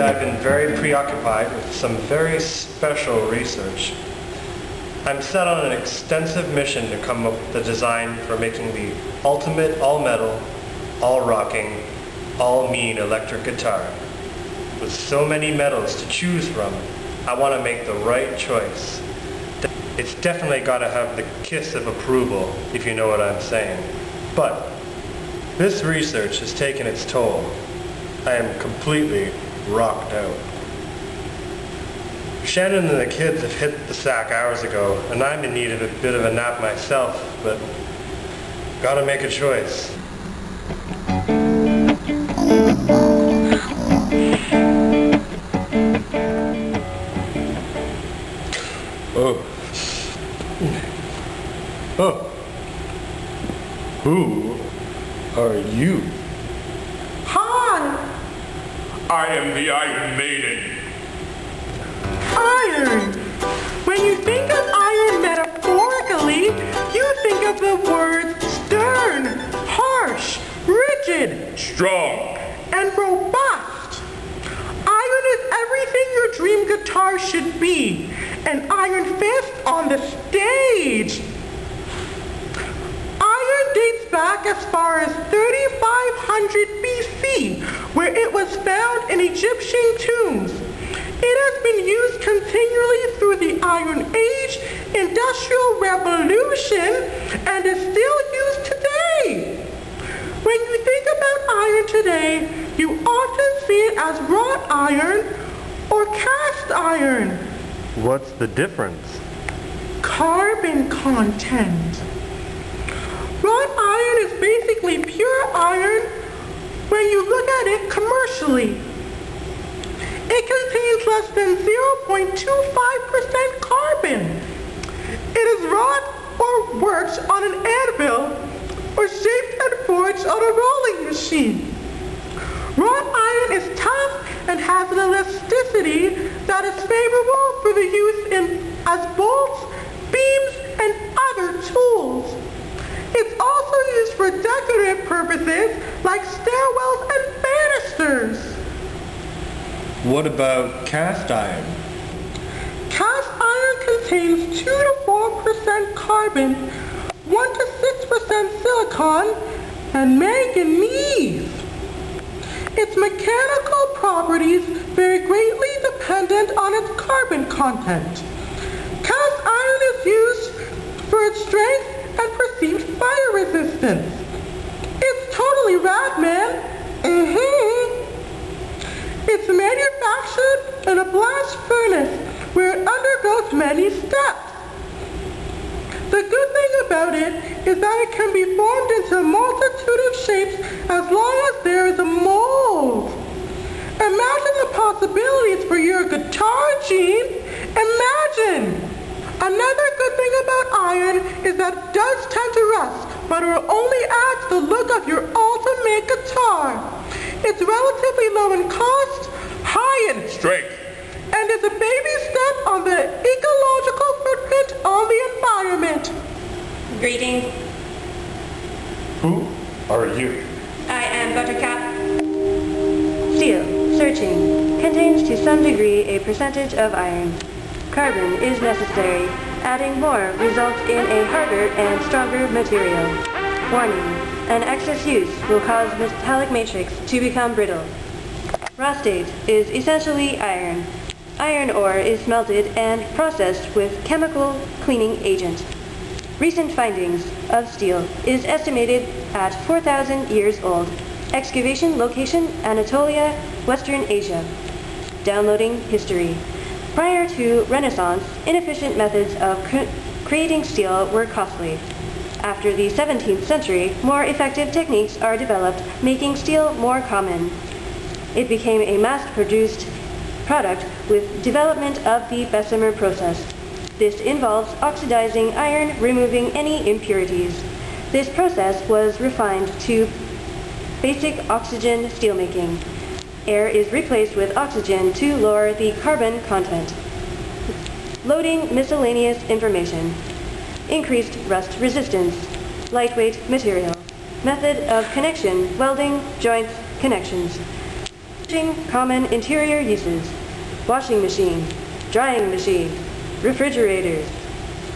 I've been very preoccupied with some very special research. I'm set on an extensive mission to come up with the design for making the ultimate all-metal, all-rocking, all-mean electric guitar. With so many metals to choose from, I want to make the right choice. It's definitely got to have the kiss of approval, if you know what I'm saying. But this research has taken its toll. I am completely rocked out. Shannon and the kids have hit the sack hours ago, and I'm in need of a bit of a nap myself, but gotta make a choice. Oh. Oh. Who are you? Hi! I am the Iron Maiden. Iron! When you think of iron metaphorically, you think of the words stern, harsh, rigid, strong, and robust. Iron is everything your dream guitar should be. An iron fist on the stage. Iron dates back as far as 3500 BC, where it was found in Egyptian tombs. It has been used continually through the Iron Age, Industrial Revolution, and is still used today. When you think about iron today, you often see it as wrought iron or cast iron. What's the difference? Carbon content. Wrought iron is basically pure iron when you look at it commercially. It contains less than 0.25% carbon. It is wrought or works on an anvil or shaped and forged on a rolling machine. Wrought iron is tough and has an elasticity that is favorable for the use as bolts, beams, and other tools. It's also used for decorative purposes like stairwells and banisters. What about cast iron? Cast iron contains 2 to 4% carbon, 1 to 6% silicon, and manganese. Its mechanical properties vary greatly dependent on its carbon content. Cast iron is used for its strength and perceived fire resistance. It's totally rad, man. It's manufactured in a blast furnace where it undergoes many steps. The good thing about it is that it can be formed into a multitude of shapes as long as there is a mold. Imagine the possibilities for your guitar, Gene. Imagine! Another good thing about iron is that it does tend to rust, but it will only add to the look of your ultimate guitar. It's relatively low in cost, high in strength, and is a baby step on the ecological footprint on the environment. Greetings. Who are you? I am Buttercup. Steel, searching, contains to some degree a percentage of iron. Carbon is necessary. Adding more results in a harder and stronger material. Warning, an excess use will cause metallic matrix to become brittle. Raw state is essentially iron. Iron ore is smelted and processed with chemical cleaning agent. Recent findings of steel is estimated at 4,000 years old. Excavation location Anatolia, Western Asia. Downloading history. Prior to Renaissance, inefficient methods of creating steel were costly. After the 17th century, more effective techniques are developed, making steel more common. It became a mass-produced product with development of the Bessemer process. This involves oxidizing iron, removing any impurities. This process was refined to basic oxygen steelmaking. Air is replaced with oxygen to lower the carbon content. Loading miscellaneous information. Increased rust resistance. Lightweight material. Method of connection, welding, joints, connections. Common interior uses: washing machine, drying machine, refrigerators,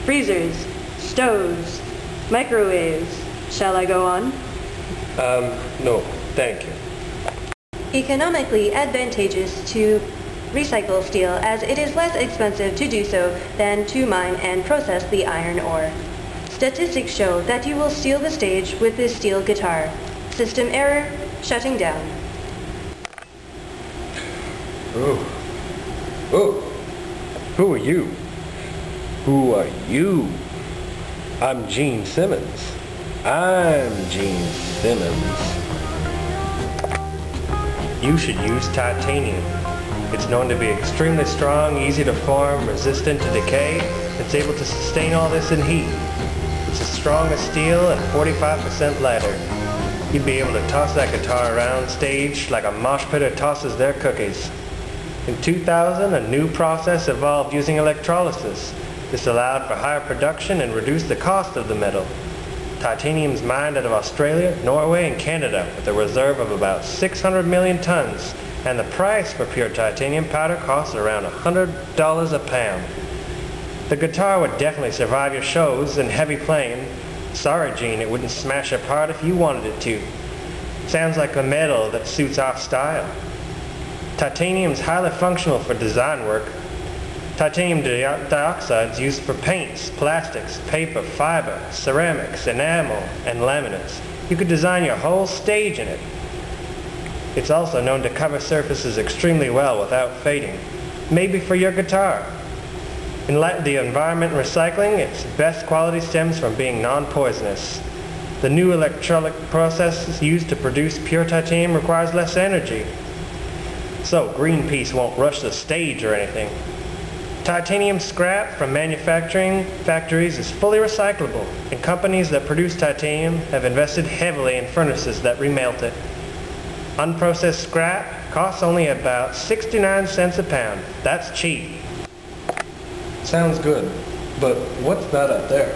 freezers, stoves, microwaves. Shall I go on? No, thank you. Economically advantageous to recycle steel, as it is less expensive to do so than to mine and process the iron ore. Statistics show that you will steal the stage with this steel guitar. System error, shutting down. Oh, who are you? Who are you? I'm Gene Simmons. I'm Gene Simmons. You should use titanium. It's known to be extremely strong, easy to form, resistant to decay. It's able to sustain all this in heat. It's as strong as steel and 45% lighter. You'd be able to toss that guitar around stage like a mosh pitter tosses their cookies. In 2000, a new process evolved using electrolysis. This allowed for higher production and reduced the cost of the metal. Titanium's mined out of Australia, Norway, and Canada with a reserve of about 600 million tons, and the price for pure titanium powder costs around $100 a pound. The guitar would definitely survive your shows and heavy playing. Sorry, Gene, it wouldn't smash apart if you wanted it to. Sounds like a metal that suits our style. Titanium's highly functional for design work. Titanium dioxide is used for paints, plastics, paper, fiber, ceramics, enamel, and laminates. You could design your whole stage in it. It's also known to cover surfaces extremely well without fading. Maybe for your guitar. In the environment recycling, its best quality stems from being non-poisonous. The new electrolytic process used to produce pure titanium requires less energy. So Greenpeace won't rush the stage or anything. Titanium scrap from manufacturing factories is fully recyclable, and companies that produce titanium have invested heavily in furnaces that remelt it. Unprocessed scrap costs only about 69 cents a pound. That's cheap. Sounds good, but what's that up there?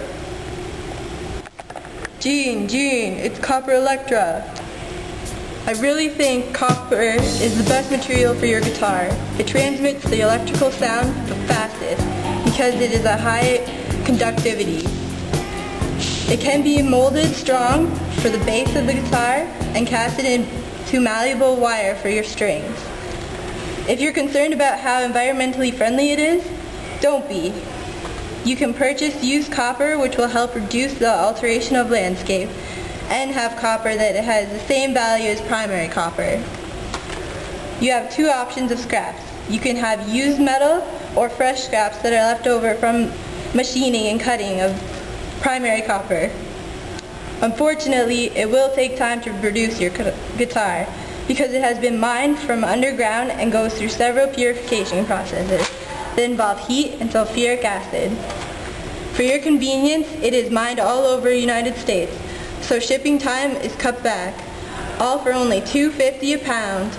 Gene, it's copper electra. I really think copper is the best material for your guitar. It transmits the electrical sound the fastest because it is a high conductivity. It can be molded strong for the base of the guitar and casted into malleable wire for your strings. If you're concerned about how environmentally friendly it is, don't be. You can purchase used copper, which will help reduce the alteration of landscape, and have copper that has the same value as primary copper. You have two options of scraps. You can have used metal or fresh scraps that are left over from machining and cutting of primary copper. Unfortunately, it will take time to produce your guitar because it has been mined from underground and goes through several purification processes that involve heat and sulfuric acid. For your convenience, it is mined all over the United States, so shipping time is cut back, all for only $2.50 a pound.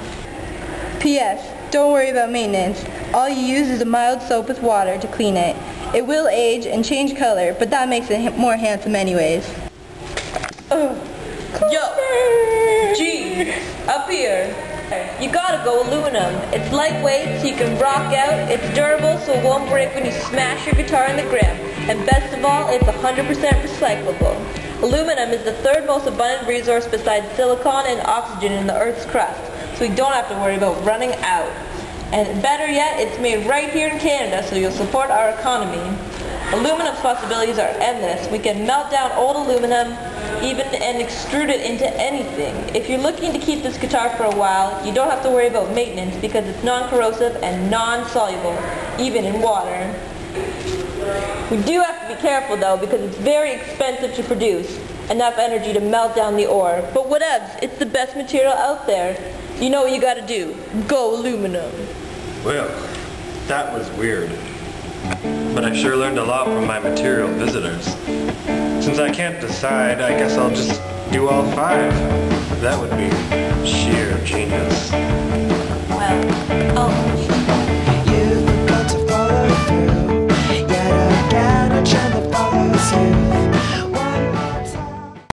P.S. Don't worry about maintenance. All you use is a mild soap with water to clean it. It will age and change color, but that makes it more handsome anyways. Yo, Gene, up here. You gotta go aluminum. It's lightweight so you can rock out, it's durable so it won't break when you smash your guitar in the ground, and best of all, it's 100% recyclable. Aluminum is the third most abundant resource besides silicon and oxygen in the Earth's crust, so we don't have to worry about running out. And better yet, it's made right here in Canada, so you'll support our economy. Aluminum's possibilities are endless. We can melt down old aluminum, even and extrude it into anything. If you're looking to keep this guitar for a while, you don't have to worry about maintenance because it's non-corrosive and non-soluble, even in water. We do have to be careful though because it's very expensive to produce, enough energy to melt down the ore. But whatevs, it's the best material out there. You know what you gotta do. Go aluminum. Well, that was weird. But I sure learned a lot from my material visitors. Since I can't decide, I guess I'll just do all 5. That would be sheer genius. Well,